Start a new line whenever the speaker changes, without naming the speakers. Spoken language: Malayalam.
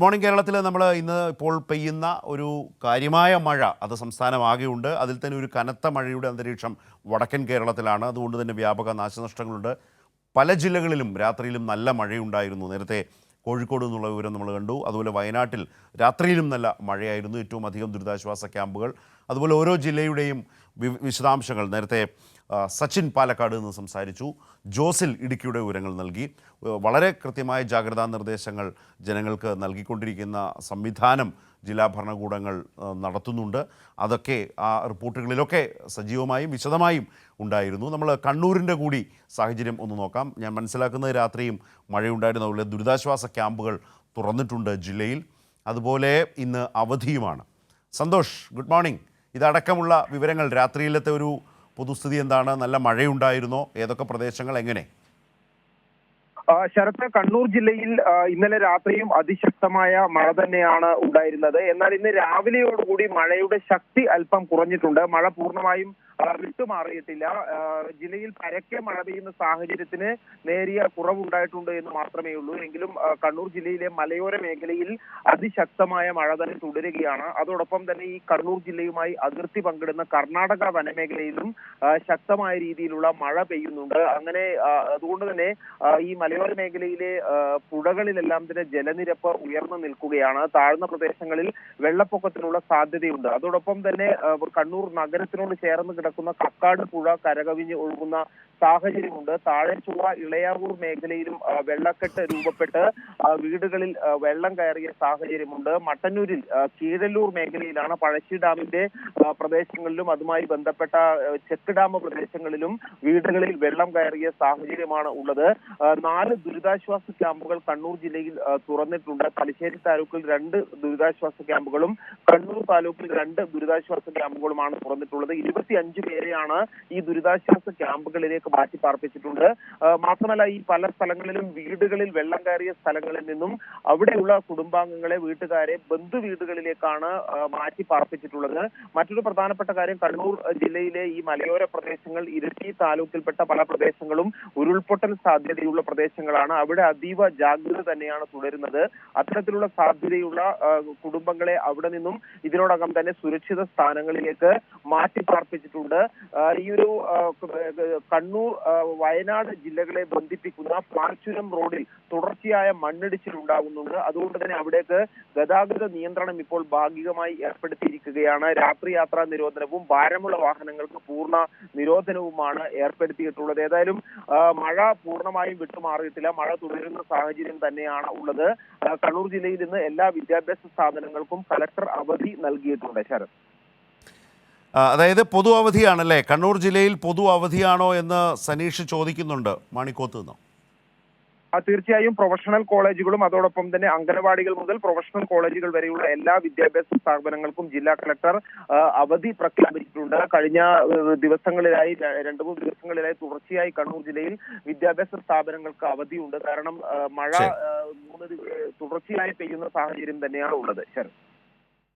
മോർണിംഗ് കേരളത്തിൽ നമ്മൾ ഇന്ന് ഇപ്പോൾ പെയ്യുന്ന ഒരു കാര്യമായ മഴ അത് സംസ്ഥാനമാകെയുണ്ട്. അതിൽ തന്നെ ഒരു കനത്ത മഴയുടെ അന്തരീക്ഷം വടക്കൻ കേരളത്തിലാണ്. അതുകൊണ്ട് തന്നെ വ്യാപക നാശനഷ്ടങ്ങളുണ്ട്. പല ജില്ലകളിലും രാത്രിയിലും നല്ല മഴയുണ്ടായിരുന്നു. നേരത്തെ കോഴിക്കോട് നിന്നുള്ള വിവരം നമ്മൾ കണ്ടു. അതുപോലെ വയനാട്ടിൽ രാത്രിയിലും നല്ല മഴയായിരുന്നു. ഏറ്റവും അധികം ദുരിതാശ്വാസ ക്യാമ്പുകൾ. അതുപോലെ ഓരോ ജില്ലയുടെയും വിശദാംശങ്ങൾ നേരത്തെ സച്ചിൻ പാലക്കാട് നിന്ന് സംസാരിച്ചു. ജോസിൽ ഇടുക്കിയുടെ വിവരങ്ങൾ നൽകി. വളരെ കൃത്യമായ ജാഗ്രതാ നിർദ്ദേശങ്ങൾ ജനങ്ങൾക്ക് നൽകിക്കൊണ്ടിരിക്കുന്ന സംവിധാനം ജില്ലാ ഭരണകൂടങ്ങൾ നടത്തുന്നുണ്ട്. അതൊക്കെ ആ റിപ്പോർട്ടുകളിലൊക്കെ സജീവമായും വിശദമായും ഉണ്ടായിരുന്നു. നമ്മൾ കണ്ണൂരിൻ്റെ കൂടി സാഹചര്യം ഒന്ന് നോക്കാം. ഞാൻ മനസ്സിലാക്കുന്നത് രാത്രിയും മഴയുണ്ടായിരുന്നു. അതുപോലെ ദുരിതാശ്വാസ ക്യാമ്പുകൾ തുറന്നിട്ടുണ്ട് ജില്ലയിൽ. അതുപോലെ ഇന്ന് അവധിയുമാണ്. Santosh, good morning. ഇതടക്കമുള്ള വിവരങ്ങൾ, രാത്രിയിലത്തെ ഒരു പൊതുസ്ഥിതി എന്താണ്? നല്ല മഴയുണ്ടായിരുന്നോ? ഏതൊക്കെ പ്രദേശങ്ങൾ, എങ്ങനെ?
ശരത്ത്, കണ്ണൂർ ജില്ലയിൽ ഇന്നലെ രാത്രിയും അതിശക്തമായ മഴ തന്നെയാണ് ഉണ്ടായിരുന്നത്. എന്നാൽ ഇന്ന് രാവിലെയോടുകൂടി മഴയുടെ ശക്തി അല്പം കുറഞ്ഞിട്ടുണ്ട്. മഴ പൂർണ്ണമായും വിട്ടുമാറിയിട്ടില്ല. ജില്ലയിൽ പരക്കെ മഴ പെയ്യുന്ന സാഹചര്യത്തിന് നേരിയ കുറവുണ്ടായിട്ടുണ്ട് എന്ന് മാത്രമേ ഉള്ളൂ. എങ്കിലും കണ്ണൂർ ജില്ലയിലെ മലയോര മേഖലയിൽ അതിശക്തമായ മഴ തന്നെ തുടരുകയാണ്. അതോടൊപ്പം തന്നെ ഈ കണ്ണൂർ ജില്ലയുമായി അതിർത്തി പങ്കിടുന്ന കർണാടക വനമേഖലയിലും ശക്തമായ രീതിയിലുള്ള മഴ പെയ്യുന്നുണ്ട്. അങ്ങനെ അതുകൊണ്ട് തന്നെ ഈ മലയോര മേഖലയിലെ പുഴകളിലെല്ലാം തന്നെ ജലനിരപ്പ് ഉയർന്നു നിൽക്കുകയാണ്. താഴ്ന്ന പ്രദേശങ്ങളിൽ വെള്ളപ്പൊക്കത്തിനുള്ള സാധ്യതയുണ്ട്. അതോടൊപ്പം തന്നെ കണ്ണൂർ നഗരത്തിനോട് ചേർന്ന് കിടക്കുന്ന കക്കാട് പുഴ കരകവിഞ്ഞ് ഒഴുകുന്ന സാഹചര്യമുണ്ട്. താഴെച്ചുവ ഇളയാവൂർ മേഖലയിലും വെള്ളക്കെട്ട് രൂപപ്പെട്ട് വീടുകളിൽ വെള്ളം കയറിയ സാഹചര്യമുണ്ട്. മട്ടന്നൂരിൽ കീഴല്ലൂർ മേഖലയിലാണ് പഴശ്ശി ഡാമിന്റെ പ്രദേശങ്ങളിലും അതുമായി ബന്ധപ്പെട്ട ചെക്ക് ഡാം പ്രദേശങ്ങളിലും വീടുകളിൽ വെള്ളം കയറിയ സാഹചര്യമാണ് ഉള്ളത്. 4 ദുരിതാശ്വാസ ക്യാമ്പുകൾ കണ്ണൂർ ജില്ലയിൽ തുറന്നിട്ടുണ്ട്. തലശ്ശേരി താലൂക്കിൽ 2 ദുരിതാശ്വാസ ക്യാമ്പുകളും കണ്ണൂർ താലൂക്കിൽ 2 ദുരിതാശ്വാസ ക്യാമ്പുകളുമാണ് തുറന്നിട്ടുള്ളത്. 25 പേരെയാണ് ഈ ദുരിതാശ്വാസ ക്യാമ്പുകളിലേക്ക് മാറ്റി പാർപ്പിച്ചിട്ടുണ്ട്. മാത്രമല്ല, ഈ പല സ്ഥലങ്ങളിലും വീടുകളിൽ വെള്ളം കയറിയ സ്ഥലങ്ങളിൽ നിന്നും അവിടെയുള്ള കുടുംബാംഗങ്ങളെ, വീട്ടുകാരെ ബന്ധു വീടുകളിലേക്കാണ് മാറ്റി പാർപ്പിച്ചിട്ടുള്ളത്. മറ്റൊരു പ്രധാനപ്പെട്ട കാര്യം, കണ്ണൂർ ജില്ലയിലെ ഈ മലയോര പ്രദേശങ്ങൾ, ഇരിട്ടി താലൂക്കിൽപ്പെട്ട പല പ്രദേശങ്ങളും ഉരുൾപൊട്ടൽ സാധ്യതയുള്ള പ്രദേശങ്ങളാണ്. അവിടെ അതീവ ജാഗ്രത തന്നെയാണ് തുടരുന്നത്. അത്തരത്തിലുള്ള സാധ്യതയുള്ള കുടുംബങ്ങളെ അവിടെ നിന്നും ഇതിനോടകം തന്നെ സുരക്ഷിത സ്ഥാനങ്ങളിലേക്ക് മാറ്റി പാർപ്പിച്ചിട്ടുണ്ട്. ഈ ഒരു കണ്ണൂർ വയനാട് ജില്ലകളെ ബന്ധിപ്പിക്കുന്ന പാൽച്ചുരം റോഡിൽ തുടർച്ചയായ മണ്ണിടിച്ചിൽ ഉണ്ടാകുന്നുണ്ട്. അതുകൊണ്ട് തന്നെ അവിടേക്ക് ഗതാഗത നിയന്ത്രണം ഇപ്പോൾ ഭാഗികമായി ഏർപ്പെടുത്തിയിരിക്കുകയാണ്. രാത്രി യാത്രാ നിരോധനവും ഭാരമുള്ള വാഹനങ്ങൾക്ക് പൂർണ്ണ നിരോധനവുമാണ് ഏർപ്പെടുത്തിയിട്ടുള്ളത്. ഏതായാലും മഴ പൂർണ്ണമായും വിട്ടുമാറിയിട്ടില്ല. മഴ തുടരുന്ന സാഹചര്യം തന്നെയാണ് ഉള്ളത്. കണ്ണൂർ ജില്ലയിൽ ഇന്ന് എല്ലാ വിദ്യാഭ്യാസ സ്ഥാപനങ്ങൾക്കും കലക്ടർ അവധി നൽകിയിട്ടുണ്ട്. ശരത്,
അതായത് പൊതു അവധിയാണല്ലേ? കണ്ണൂർ ജില്ലയിൽ പൊതു അവധിയാണോ എന്ന് സനീഷ് ചോദിക്കുന്നുണ്ട് മാണിക്കോത്ത് നിന്ന്.
തീർച്ചയായും പ്രൊഫഷണൽ കോളേജുകളും അതോടൊപ്പം തന്നെ അംഗനവാടികൾ മുതൽ പ്രൊഫഷണൽ കോളേജുകൾ വരെയുള്ള എല്ലാ വിദ്യാഭ്യാസ സ്ഥാപനങ്ങൾക്കും ജില്ലാ കളക്ടർ അവധി പ്രഖ്യാപിച്ചിട്ടുണ്ട്. കഴിഞ്ഞ ദിവസങ്ങളിലായി 2-3 ദിവസങ്ങളിലായി തുടർച്ചയായി കണ്ണൂർ ജില്ലയിൽ വിദ്യാഭ്യാസ സ്ഥാപനങ്ങൾക്ക് അവധിയുണ്ട്. കാരണം മഴ തുടർച്ചയായി പെയ്യുന്ന സാഹചര്യം തന്നെയാണ് ഉള്ളത്. ശരി.